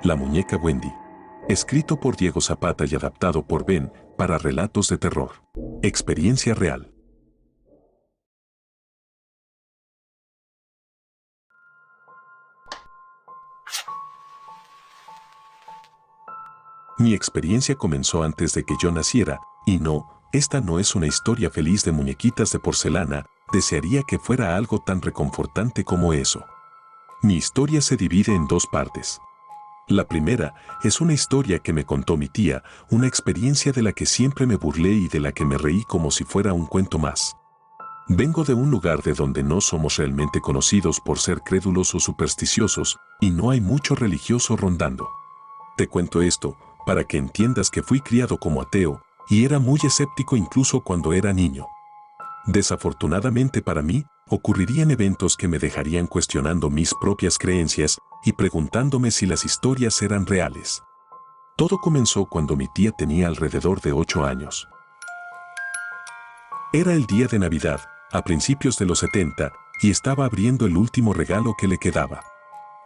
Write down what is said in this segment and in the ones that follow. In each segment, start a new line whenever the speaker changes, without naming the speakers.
La muñeca Wendy. Escrito por Diego Zapata y adaptado por Ben para relatos de terror. Experiencia real. Mi experiencia comenzó antes de que yo naciera, y no, esta no es una historia feliz de muñequitas de porcelana, desearía que fuera algo tan reconfortante como eso. Mi historia se divide en dos partes. La primera es una historia que me contó mi tía, una experiencia de la que siempre me burlé y de la que me reí como si fuera un cuento más. Vengo de un lugar de donde no somos realmente conocidos por ser crédulos o supersticiosos, y no hay mucho religioso rondando. Te cuento esto, para que entiendas que fui criado como ateo, y era muy escéptico incluso cuando era niño. Desafortunadamente para mí, ocurrirían eventos que me dejarían cuestionando mis propias creencias y preguntándome si las historias eran reales. Todo comenzó cuando mi tía tenía alrededor de 8 años. Era el día de Navidad, a principios de los 70, y estaba abriendo el último regalo que le quedaba.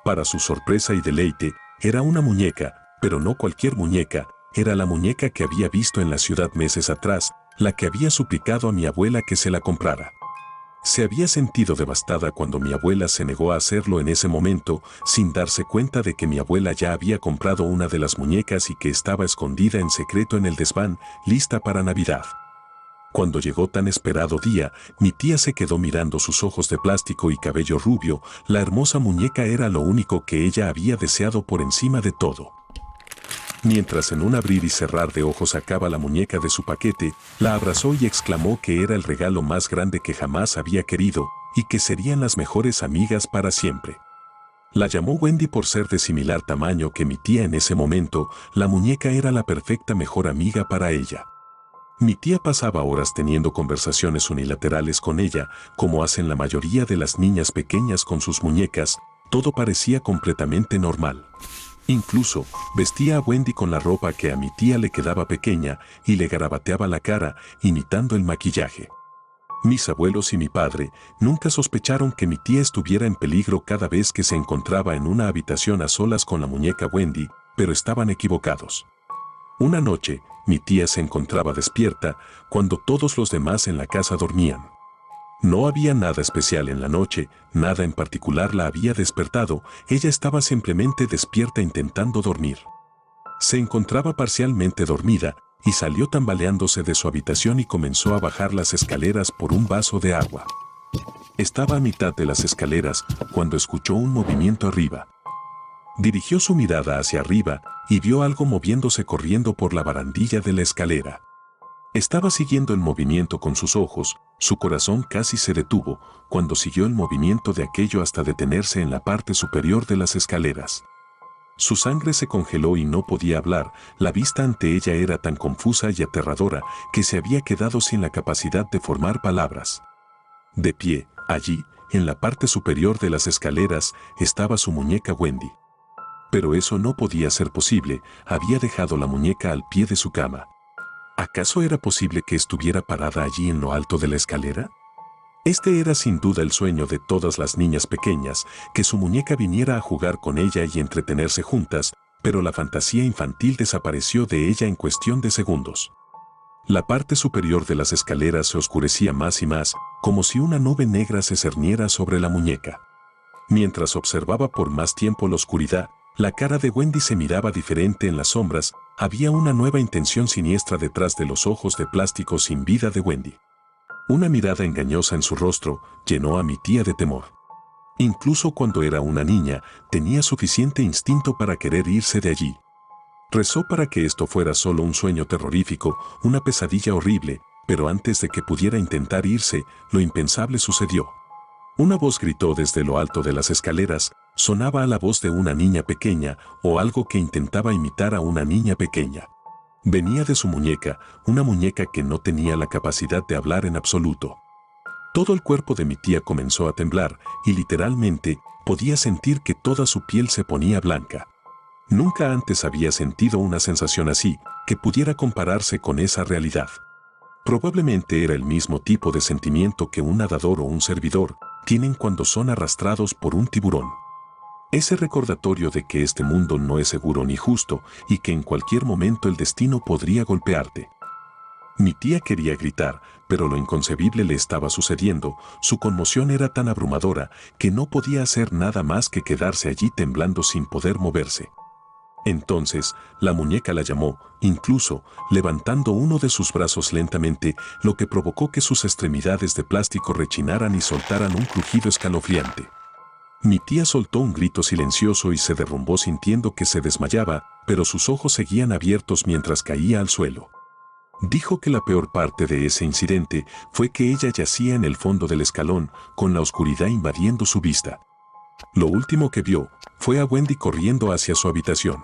Para su sorpresa y deleite, era una muñeca, pero no cualquier muñeca, era la muñeca que había visto en la ciudad meses atrás, la que había suplicado a mi abuela que se la comprara. Se había sentido devastada cuando mi abuela se negó a hacerlo en ese momento, sin darse cuenta de que mi abuela ya había comprado una de las muñecas y que estaba escondida en secreto en el desván, lista para Navidad. Cuando llegó tan esperado día, mi tía se quedó mirando sus ojos de plástico y cabello rubio, la hermosa muñeca era lo único que ella había deseado por encima de todo. Mientras en un abrir y cerrar de ojos sacaba la muñeca de su paquete, la abrazó y exclamó que era el regalo más grande que jamás había querido, y que serían las mejores amigas para siempre. La llamó Wendy por ser de similar tamaño que mi tía en ese momento, la muñeca era la perfecta mejor amiga para ella. Mi tía pasaba horas teniendo conversaciones unilaterales con ella, como hacen la mayoría de las niñas pequeñas con sus muñecas, todo parecía completamente normal. Incluso, vestía a Wendy con la ropa que a mi tía le quedaba pequeña y le garabateaba la cara, imitando el maquillaje. Mis abuelos y mi padre nunca sospecharon que mi tía estuviera en peligro cada vez que se encontraba en una habitación a solas con la muñeca Wendy, pero estaban equivocados. Una noche, mi tía se encontraba despierta cuando todos los demás en la casa dormían. No había nada especial en la noche, nada en particular la había despertado, ella estaba simplemente despierta intentando dormir. Se encontraba parcialmente dormida y salió tambaleándose de su habitación y comenzó a bajar las escaleras por un vaso de agua. Estaba a mitad de las escaleras cuando escuchó un movimiento arriba. Dirigió su mirada hacia arriba y vio algo moviéndose corriendo por la barandilla de la escalera. Estaba siguiendo el movimiento con sus ojos, su corazón casi se detuvo cuando siguió el movimiento de aquello hasta detenerse en la parte superior de las escaleras. Su sangre se congeló y no podía hablar, la vista ante ella era tan confusa y aterradora que se había quedado sin la capacidad de formar palabras. De pie, allí, en la parte superior de las escaleras, estaba su muñeca Wendy. Pero eso no podía ser posible, había dejado la muñeca al pie de su cama. ¿Acaso era posible que estuviera parada allí en lo alto de la escalera? Este era sin duda el sueño de todas las niñas pequeñas, que su muñeca viniera a jugar con ella y entretenerse juntas, pero la fantasía infantil desapareció de ella en cuestión de segundos. La parte superior de las escaleras se oscurecía más y más, como si una nube negra se cerniera sobre la muñeca. Mientras observaba por más tiempo la oscuridad, la cara de Wendy se miraba diferente en las sombras, había una nueva intención siniestra detrás de los ojos de plástico sin vida de Wendy. Una mirada engañosa en su rostro llenó a mi tía de temor. Incluso cuando era una niña, tenía suficiente instinto para querer irse de allí. Rezó para que esto fuera solo un sueño terrorífico, una pesadilla horrible, pero antes de que pudiera intentar irse, lo impensable sucedió. Una voz gritó desde lo alto de las escaleras, sonaba a la voz de una niña pequeña o algo que intentaba imitar a una niña pequeña. Venía de su muñeca, una muñeca que no tenía la capacidad de hablar en absoluto. Todo el cuerpo de mi tía comenzó a temblar y literalmente podía sentir que toda su piel se ponía blanca. Nunca antes había sentido una sensación así que pudiera compararse con esa realidad. Probablemente era el mismo tipo de sentimiento que un nadador o un servidor, tienen cuando son arrastrados por un tiburón. Ese recordatorio de que este mundo no es seguro ni justo y que en cualquier momento el destino podría golpearte. Mi tía quería gritar, pero lo inconcebible le estaba sucediendo. Su conmoción era tan abrumadora que no podía hacer nada más que quedarse allí temblando sin poder moverse. Entonces, la muñeca la llamó, incluso levantando uno de sus brazos lentamente, lo que provocó que sus extremidades de plástico rechinaran y soltaran un crujido escalofriante. Mi tía soltó un grito silencioso y se derrumbó sintiendo que se desmayaba, pero sus ojos seguían abiertos mientras caía al suelo. Dijo que la peor parte de ese incidente fue que ella yacía en el fondo del escalón, con la oscuridad invadiendo su vista. Lo último que vio fue a Wendy corriendo hacia su habitación.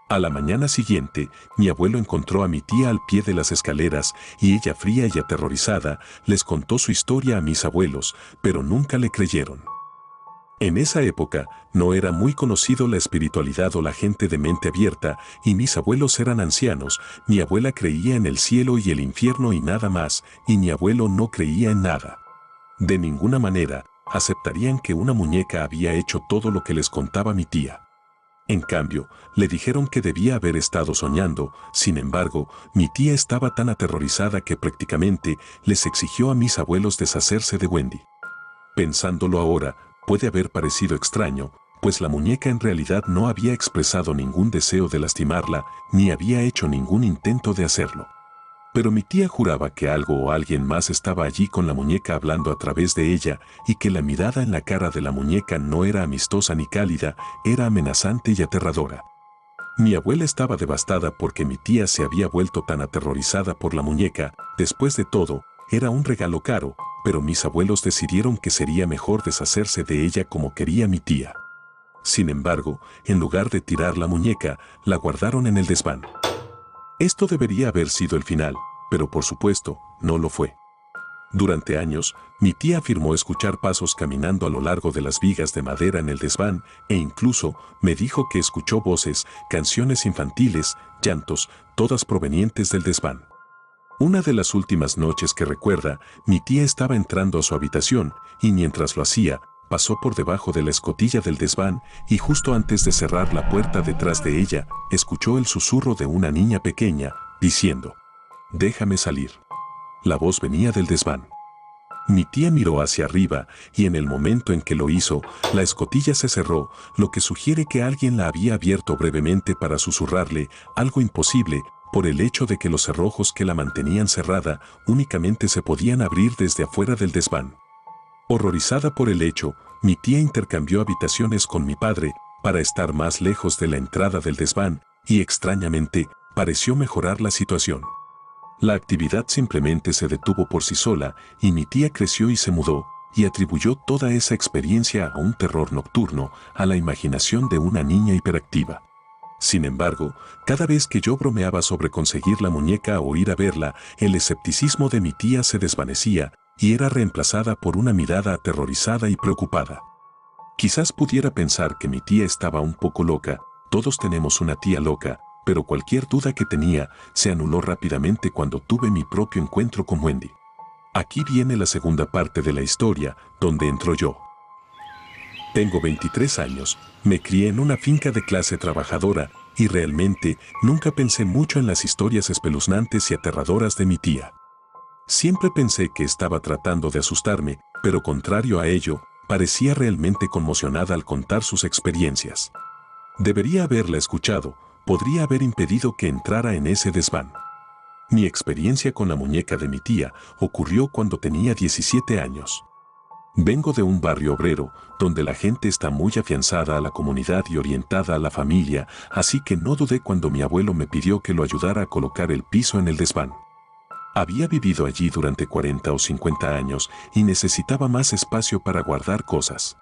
A la mañana siguiente, mi abuelo encontró a mi tía al pie de las escaleras y ella, fría y aterrorizada, les contó su historia a mis abuelos, pero nunca le creyeron. En esa época, no era muy conocido la espiritualidad o la gente de mente abierta, y mis abuelos eran ancianos. Mi abuela creía en el cielo y el infierno y nada más, y mi abuelo no creía en nada. De ninguna manera aceptarían que una muñeca había hecho todo lo que les contaba mi tía. En cambio, le dijeron que debía haber estado soñando. Sin embargo, mi tía estaba tan aterrorizada que prácticamente les exigió a mis abuelos deshacerse de Wendy. Pensándolo ahora, puede haber parecido extraño, pues la muñeca en realidad no había expresado ningún deseo de lastimarla, ni había hecho ningún intento de hacerlo. Pero mi tía juraba que algo o alguien más estaba allí con la muñeca hablando a través de ella, y que la mirada en la cara de la muñeca no era amistosa ni cálida, era amenazante y aterradora. Mi abuela estaba devastada porque mi tía se había vuelto tan aterrorizada por la muñeca. Después de todo, era un regalo caro, pero mis abuelos decidieron que sería mejor deshacerse de ella como quería mi tía. Sin embargo, en lugar de tirar la muñeca, la guardaron en el desván. Esto debería haber sido el final, pero por supuesto, no lo fue. Durante años, mi tía afirmó escuchar pasos caminando a lo largo de las vigas de madera en el desván, e incluso me dijo que escuchó voces, canciones infantiles, llantos, todas provenientes del desván. Una de las últimas noches que recuerda, mi tía estaba entrando a su habitación, y mientras lo hacía, pasó por debajo de la escotilla del desván, y justo antes de cerrar la puerta detrás de ella, escuchó el susurro de una niña pequeña, diciendo: «Déjame salir». La voz venía del desván. Mi tía miró hacia arriba, y en el momento en que lo hizo, la escotilla se cerró, lo que sugiere que alguien la había abierto brevemente para susurrarle algo imposible, por el hecho de que los cerrojos que la mantenían cerrada únicamente se podían abrir desde afuera del desván. Horrorizada por el hecho, mi tía intercambió habitaciones con mi padre para estar más lejos de la entrada del desván, y extrañamente, pareció mejorar la situación. La actividad simplemente se detuvo por sí sola, y mi tía creció y se mudó, y atribuyó toda esa experiencia a un terror nocturno, a la imaginación de una niña hiperactiva. Sin embargo, cada vez que yo bromeaba sobre conseguir la muñeca o ir a verla, el escepticismo de mi tía se desvanecía y era reemplazada por una mirada aterrorizada y preocupada. Quizás pudiera pensar que mi tía estaba un poco loca. Todos tenemos una tía loca, pero cualquier duda que tenía se anuló rápidamente cuando tuve mi propio encuentro con Wendy. Aquí viene la segunda parte de la historia, donde entro yo. Tengo 23 años, me crié en una finca de clase trabajadora, y realmente nunca pensé mucho en las historias espeluznantes y aterradoras de mi tía. Siempre pensé que estaba tratando de asustarme, pero contrario a ello, parecía realmente conmocionada al contar sus experiencias. Debería haberla escuchado, podría haber impedido que entrara en ese desván. Mi experiencia con la muñeca de mi tía ocurrió cuando tenía 17 años. Vengo de un barrio obrero, donde la gente está muy afianzada a la comunidad y orientada a la familia, así que no dudé cuando mi abuelo me pidió que lo ayudara a colocar el piso en el desván. Había vivido allí durante 40 o 50 años y necesitaba más espacio para guardar cosas.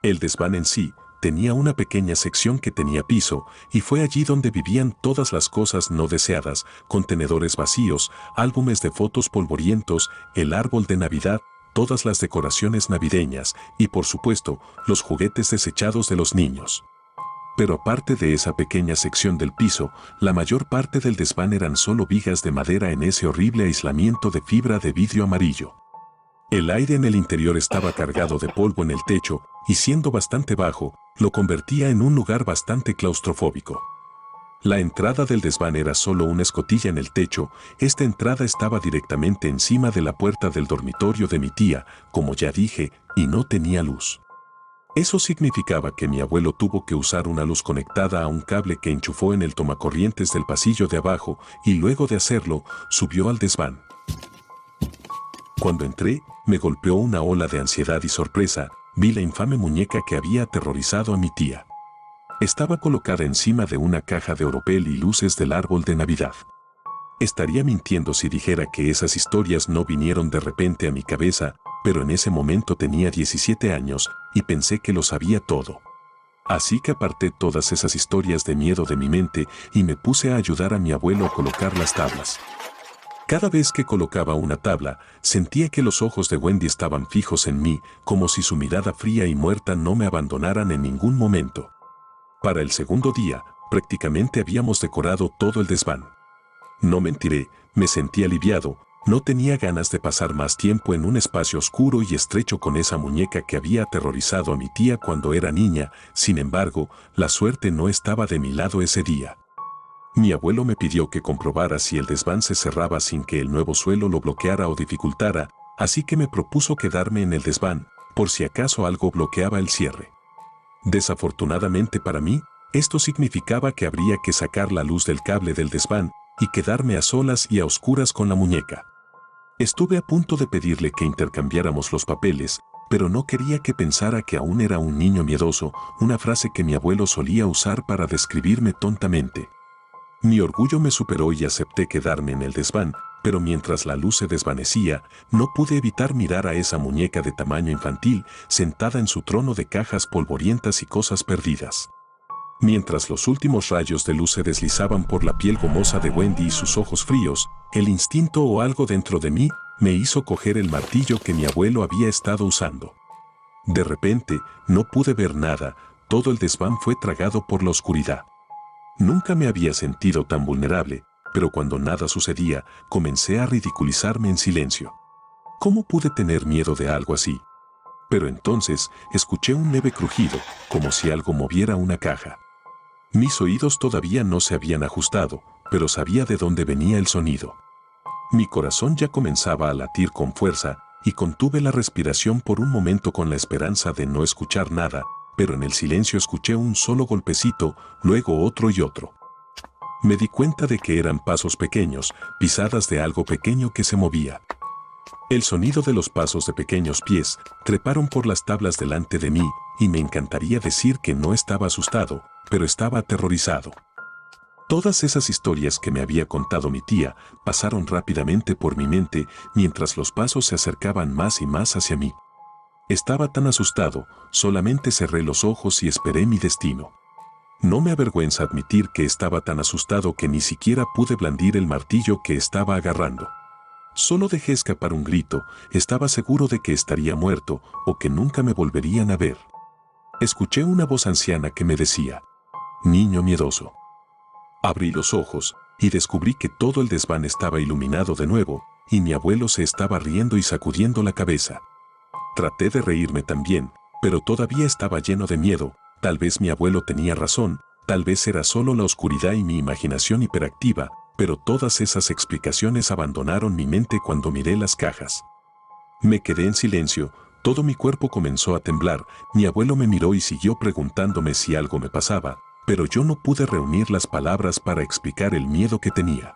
El desván en sí tenía una pequeña sección que tenía piso, y fue allí donde vivían todas las cosas no deseadas: contenedores vacíos, álbumes de fotos polvorientos, el árbol de Navidad, todas las decoraciones navideñas y, por supuesto, los juguetes desechados de los niños. Pero aparte de esa pequeña sección del piso, la mayor parte del desván eran solo vigas de madera en ese horrible aislamiento de fibra de vidrio amarillo. El aire en el interior estaba cargado de polvo en el techo y siendo bastante bajo, lo convertía en un lugar bastante claustrofóbico. La entrada del desván era solo una escotilla en el techo. Esta entrada estaba directamente encima de la puerta del dormitorio de mi tía, como ya dije, y no tenía luz. Eso significaba que mi abuelo tuvo que usar una luz conectada a un cable que enchufó en el tomacorrientes del pasillo de abajo y luego de hacerlo, subió al desván. Cuando entré, me golpeó una ola de ansiedad y sorpresa. Vi la infame muñeca que había aterrorizado a mi tía. Estaba colocada encima de una caja de oropel y luces del árbol de Navidad. Estaría mintiendo si dijera que esas historias no vinieron de repente a mi cabeza, pero en ese momento tenía 17 años y pensé que lo sabía todo. Así que aparté todas esas historias de miedo de mi mente y me puse a ayudar a mi abuelo a colocar las tablas. Cada vez que colocaba una tabla, sentía que los ojos de Wendy estaban fijos en mí, como si su mirada fría y muerta no me abandonaran en ningún momento. Para el segundo día, prácticamente habíamos decorado todo el desván. No mentiré, me sentí aliviado, no tenía ganas de pasar más tiempo en un espacio oscuro y estrecho con esa muñeca que había aterrorizado a mi tía cuando era niña. Sin embargo, la suerte no estaba de mi lado ese día. Mi abuelo me pidió que comprobara si el desván se cerraba sin que el nuevo suelo lo bloqueara o dificultara, así que me propuso quedarme en el desván, por si acaso algo bloqueaba el cierre. Desafortunadamente para mí, esto significaba que habría que sacar la luz del cable del desván y quedarme a solas y a oscuras con la muñeca. Estuve a punto de pedirle que intercambiáramos los papeles, pero no quería que pensara que aún era un niño miedoso, una frase que mi abuelo solía usar para describirme tontamente. Mi orgullo me superó y acepté quedarme en el desván, pero mientras la luz se desvanecía, no pude evitar mirar a esa muñeca de tamaño infantil, sentada en su trono de cajas polvorientas y cosas perdidas. Mientras los últimos rayos de luz se deslizaban por la piel gomosa de Wendy y sus ojos fríos, el instinto o algo dentro de mí me hizo coger el martillo que mi abuelo había estado usando. De repente, no pude ver nada, todo el desván fue tragado por la oscuridad. Nunca me había sentido tan vulnerable, pero cuando nada sucedía, comencé a ridiculizarme en silencio. ¿Cómo pude tener miedo de algo así? Pero entonces escuché un leve crujido, como si algo moviera una caja. Mis oídos todavía no se habían ajustado, pero sabía de dónde venía el sonido. Mi corazón ya comenzaba a latir con fuerza y contuve la respiración por un momento con la esperanza de no escuchar nada, pero en el silencio escuché un solo golpecito, luego otro y otro. Me di cuenta de que eran pasos pequeños, pisadas de algo pequeño que se movía. El sonido de los pasos de pequeños pies treparon por las tablas delante de mí, y me encantaría decir que no estaba asustado, pero estaba aterrorizado. Todas esas historias que me había contado mi tía pasaron rápidamente por mi mente mientras los pasos se acercaban más y más hacia mí. Estaba tan asustado, solamente cerré los ojos y esperé mi destino. No me avergüenza admitir que estaba tan asustado que ni siquiera pude blandir el martillo que estaba agarrando. Solo dejé escapar un grito, estaba seguro de que estaría muerto o que nunca me volverían a ver. Escuché una voz anciana que me decía: «Niño miedoso». Abrí los ojos y descubrí que todo el desván estaba iluminado de nuevo y mi abuelo se estaba riendo y sacudiendo la cabeza. Traté de reírme también, pero todavía estaba lleno de miedo. Tal vez mi abuelo tenía razón, tal vez era solo la oscuridad y mi imaginación hiperactiva, pero todas esas explicaciones abandonaron mi mente cuando miré las cajas. Me quedé en silencio, todo mi cuerpo comenzó a temblar, mi abuelo me miró y siguió preguntándome si algo me pasaba, pero yo no pude reunir las palabras para explicar el miedo que tenía.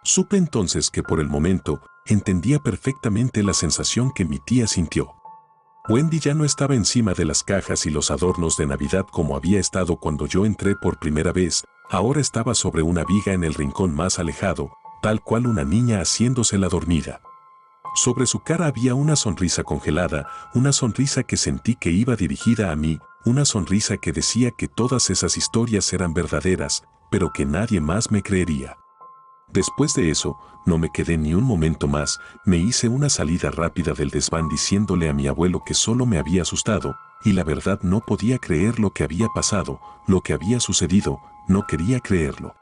Supe entonces que por el momento entendía perfectamente la sensación que mi tía sintió. Wendy ya no estaba encima de las cajas y los adornos de Navidad como había estado cuando yo entré por primera vez, ahora estaba sobre una viga en el rincón más alejado, tal cual una niña haciéndose la dormida. Sobre su cara había una sonrisa congelada, una sonrisa que sentí que iba dirigida a mí, una sonrisa que decía que todas esas historias eran verdaderas, pero que nadie más me creería. Después de eso, no me quedé ni un momento más, me hice una salida rápida del desván diciéndole a mi abuelo que solo me había asustado, y la verdad no podía creer lo que había pasado, lo que había sucedido, no quería creerlo.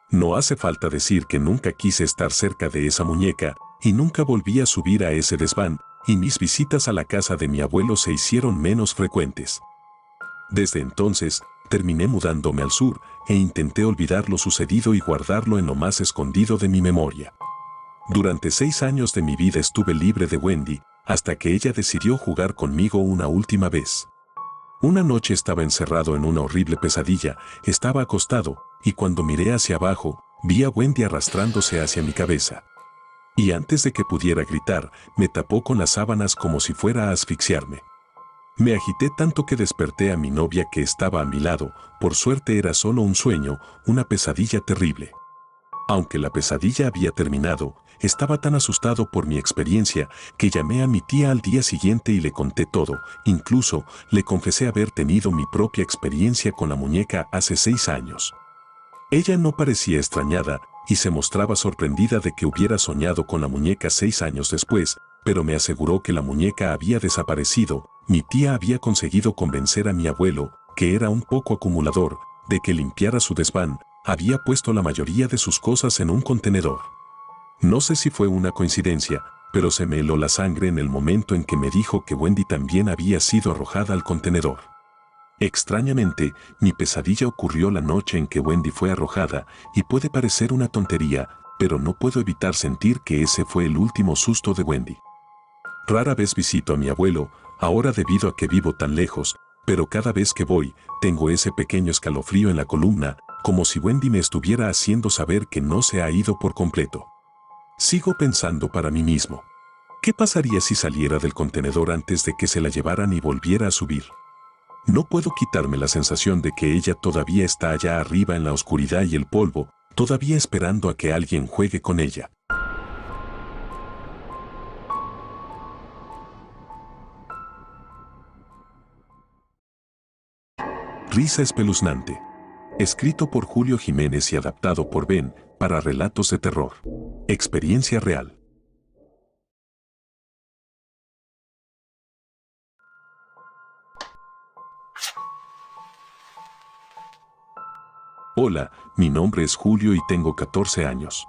No hace falta decir que nunca quise estar cerca de esa muñeca, y nunca volví a subir a ese desván, y mis visitas a la casa de mi abuelo se hicieron menos frecuentes. Desde entonces, terminé mudándome al sur e intenté olvidar lo sucedido y guardarlo en lo más escondido de mi memoria. Durante 6 años de mi vida estuve libre de Wendy, hasta que ella decidió jugar conmigo una última vez. Una noche estaba encerrado en una horrible pesadilla, estaba acostado, y cuando miré hacia abajo, vi a Wendy arrastrándose hacia mi cabeza. Y antes de que pudiera gritar, me tapó con las sábanas como si fuera a asfixiarme. Me agité tanto que desperté a mi novia que estaba a mi lado. Por suerte era solo un sueño, una pesadilla terrible. Aunque la pesadilla había terminado, estaba tan asustado por mi experiencia que llamé a mi tía al día siguiente y le conté todo. Incluso le confesé haber tenido mi propia experiencia con la muñeca hace 6 años. Ella no parecía extrañada y se mostraba sorprendida de que hubiera soñado con la muñeca 6 años después, pero me aseguró que la muñeca había desaparecido. Mi tía había conseguido convencer a mi abuelo, que era un poco acumulador, de que limpiara su desván. Había puesto la mayoría de sus cosas en un contenedor. No sé si fue una coincidencia, pero se me heló la sangre en el momento en que me dijo que Wendy también había sido arrojada al contenedor. Extrañamente, mi pesadilla ocurrió la noche en que Wendy fue arrojada, y puede parecer una tontería, pero no puedo evitar sentir que ese fue el último susto de Wendy. Rara vez visito a mi abuelo, ahora debido a que vivo tan lejos, pero cada vez que voy, tengo ese pequeño escalofrío en la columna, como si Wendy me estuviera haciendo saber que no se ha ido por completo. Sigo pensando para mí mismo. ¿Qué pasaría si saliera del contenedor antes de que se la llevaran y volviera a subir? No puedo quitarme la sensación de que ella todavía está allá arriba en la oscuridad y el polvo, todavía esperando a que alguien juegue con ella. Risa espeluznante. Escrito por Julio Jiménez y adaptado por Ben para relatos de terror. Experiencia real. Hola, mi nombre es Julio y tengo 14 años.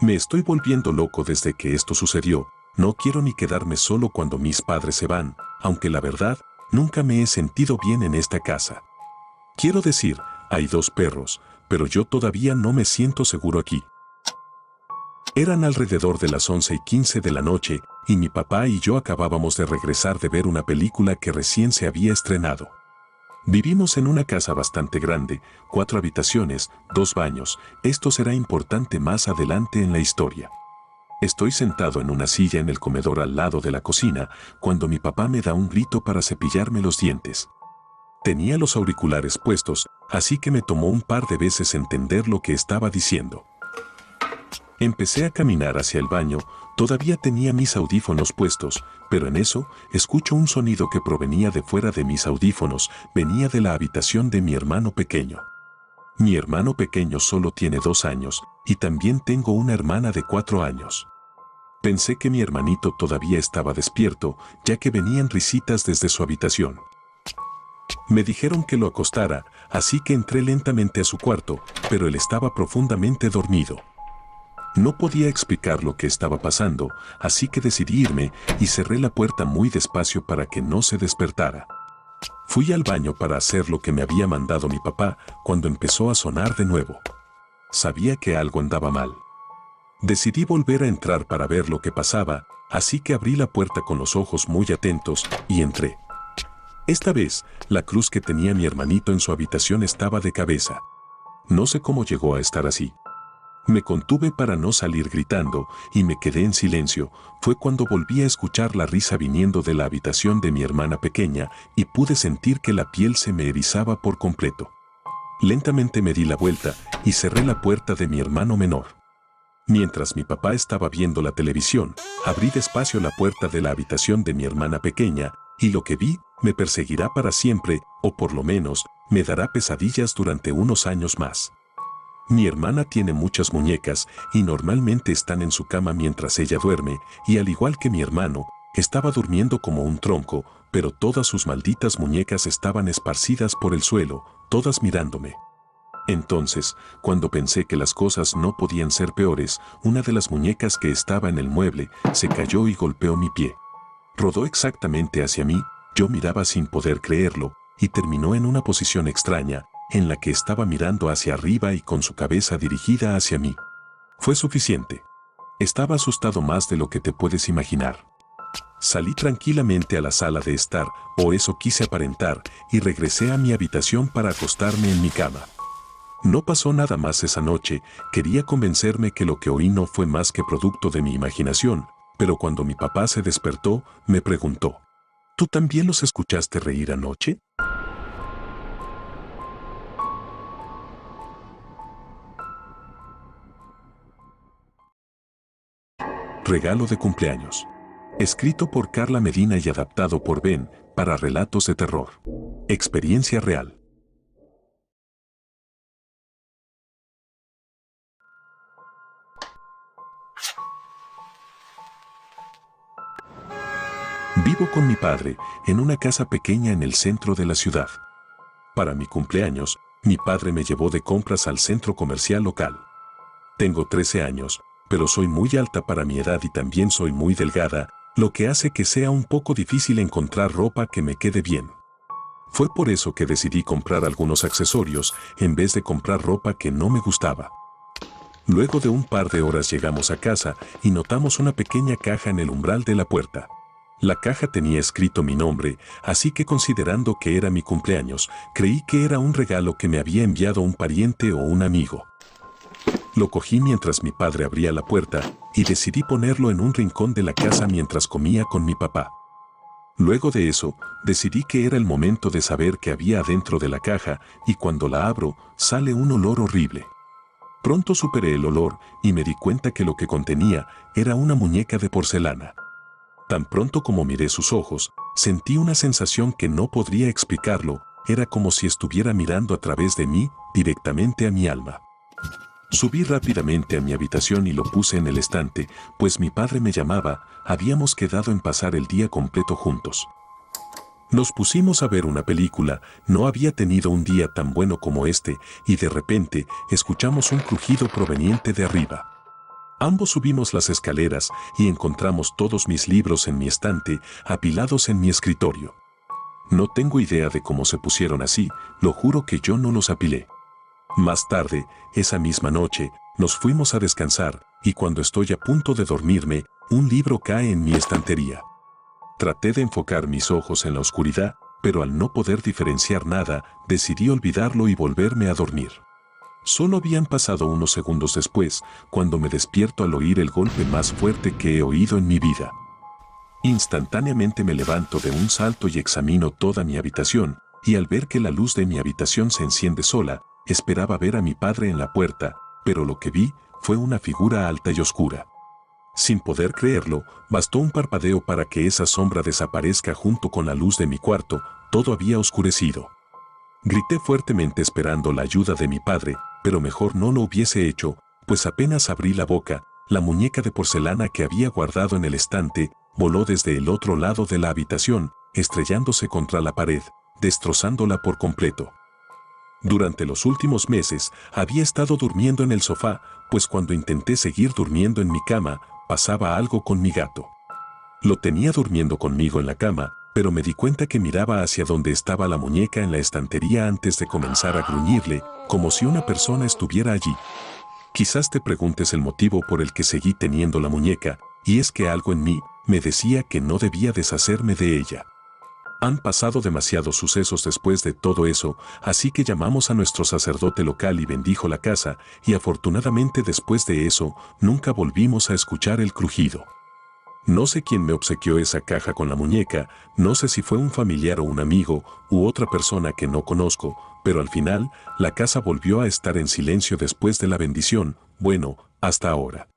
Me estoy volviendo loco desde que esto sucedió. No quiero ni quedarme solo cuando mis padres se van, aunque la verdad, nunca me he sentido bien en esta casa. Quiero decir, hay 2 perros, pero yo todavía no me siento seguro aquí. Eran alrededor de las 11:15 de la noche, y mi papá y yo acabábamos de regresar de ver una película que recién se había estrenado. Vivimos en una casa bastante grande, 4 habitaciones, 2 baños. Esto será importante más adelante en la historia. Estoy sentado en una silla en el comedor al lado de la cocina, cuando mi papá me da un grito para cepillarme los dientes. Tenía los auriculares puestos, así que me tomó un par de veces entender lo que estaba diciendo. Empecé a caminar hacia el baño, todavía tenía mis audífonos puestos, pero en eso, escucho un sonido que provenía de fuera de mis audífonos, venía de la habitación de mi hermano pequeño. Mi hermano pequeño solo tiene 2 años, y también tengo una hermana de 4 años. Pensé que mi hermanito todavía estaba despierto, ya que venían risitas desde su habitación. Me dijeron que lo acostara, así que entré lentamente a su cuarto, pero él estaba profundamente dormido. No podía explicar lo que estaba pasando, así que decidí irme y cerré la puerta muy despacio para que no se despertara. Fui al baño para hacer lo que me había mandado mi papá cuando empezó a sonar de nuevo. Sabía que algo andaba mal. Decidí volver a entrar para ver lo que pasaba, así que abrí la puerta con los ojos muy atentos y entré. Esta vez, la cruz que tenía mi hermanito en su habitación estaba de cabeza. No sé cómo llegó a estar así. Me contuve para no salir gritando y me quedé en silencio. Fue cuando volví a escuchar la risa viniendo de la habitación de mi hermana pequeña y pude sentir que la piel se me erizaba por completo. Lentamente me di la vuelta y cerré la puerta de mi hermano menor. Mientras mi papá estaba viendo la televisión, abrí despacio la puerta de la habitación de mi hermana pequeña y lo que vi me perseguirá para siempre, o por lo menos, me dará pesadillas durante unos años más. Mi hermana tiene muchas muñecas y normalmente están en su cama mientras ella duerme, y al igual que mi hermano, estaba durmiendo como un tronco, pero todas sus malditas muñecas estaban esparcidas por el suelo, todas mirándome. Entonces, cuando pensé que las cosas no podían ser peores, una de las muñecas que estaba en el mueble se cayó y golpeó mi pie. Rodó exactamente hacia mí, yo miraba sin poder creerlo, y terminó en una posición extraña, en la que estaba mirando hacia arriba y con su cabeza dirigida hacia mí. Fue suficiente. Estaba asustado más de lo que te puedes imaginar. Salí tranquilamente a la sala de estar, o eso quise aparentar, y regresé a mi habitación para acostarme en mi cama. No pasó nada más esa noche, quería convencerme que lo que oí no fue más que producto de mi imaginación, pero cuando mi papá se despertó, me preguntó, ¿tú también los escuchaste reír anoche? Regalo de cumpleaños. Escrito por Carla Medina y adaptado por Ben, para relatos de terror. Experiencia real. Vivo con mi padre, en una casa pequeña en el centro de la ciudad. Para mi cumpleaños, mi padre me llevó de compras al centro comercial local. Tengo 13 años, pero soy muy alta para mi edad y también soy muy delgada, lo que hace que sea un poco difícil encontrar ropa que me quede bien. Fue por eso que decidí comprar algunos accesorios en vez de comprar ropa que no me gustaba. Luego de un par de horas llegamos a casa y notamos una pequeña caja en el umbral de la puerta. La caja tenía escrito mi nombre, así que considerando que era mi cumpleaños, creí que era un regalo que me había enviado un pariente o un amigo. Lo cogí mientras mi padre abría la puerta y decidí ponerlo en un rincón de la casa mientras comía con mi papá. Luego de eso, decidí que era el momento de saber qué había adentro de la caja y cuando la abro, sale un olor horrible. Pronto superé el olor y me di cuenta que lo que contenía era una muñeca de porcelana. Tan pronto como miré sus ojos, sentí una sensación que no podría explicarlo, era como si estuviera mirando a través de mí, directamente a mi alma. Subí rápidamente a mi habitación y lo puse en el estante, pues mi padre me llamaba, habíamos quedado en pasar el día completo juntos. Nos pusimos a ver una película, no había tenido un día tan bueno como este, y de repente escuchamos un crujido proveniente de arriba. Ambos subimos las escaleras y encontramos todos mis libros en mi estante, apilados en mi escritorio. No tengo idea de cómo se pusieron así, lo juro que yo no los apilé. Más tarde, esa misma noche, nos fuimos a descansar, y cuando estoy a punto de dormirme, un libro cae en mi estantería. Traté de enfocar mis ojos en la oscuridad, pero al no poder diferenciar nada, decidí olvidarlo y volverme a dormir. Solo habían pasado unos segundos después, cuando me despierto al oír el golpe más fuerte que he oído en mi vida. Instantáneamente me levanto de un salto y examino toda mi habitación, y al ver que la luz de mi habitación se enciende sola, esperaba ver a mi padre en la puerta, pero lo que vi fue una figura alta y oscura. Sin poder creerlo, bastó un parpadeo para que esa sombra desaparezca junto con la luz de mi cuarto, todo había oscurecido. Grité fuertemente esperando la ayuda de mi padre, pero mejor no lo hubiese hecho, pues apenas abrí la boca, la muñeca de porcelana que había guardado en el estante voló desde el otro lado de la habitación, estrellándose contra la pared, destrozándola por completo. Durante los últimos meses había estado durmiendo en el sofá, pues cuando intenté seguir durmiendo en mi cama, pasaba algo con mi gato. Lo tenía durmiendo conmigo en la cama, pero me di cuenta que miraba hacia donde estaba la muñeca en la estantería antes de comenzar a gruñirle, como si una persona estuviera allí. Quizás te preguntes el motivo por el que seguí teniendo la muñeca, y es que algo en mí me decía que no debía deshacerme de ella. Han pasado demasiados sucesos después de todo eso, así que llamamos a nuestro sacerdote local y bendijo la casa, y afortunadamente después de eso, nunca volvimos a escuchar el crujido. No sé quién me obsequió esa caja con la muñeca, no sé si fue un familiar o un amigo, u otra persona que no conozco, pero al final, la casa volvió a estar en silencio después de la bendición, bueno, hasta ahora.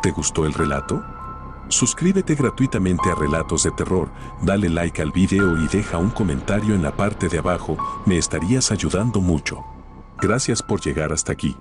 ¿Te gustó el relato? Suscríbete gratuitamente a Relatos de Terror, dale like al video y deja un comentario en la parte de abajo, me estarías ayudando mucho. Gracias por llegar hasta aquí.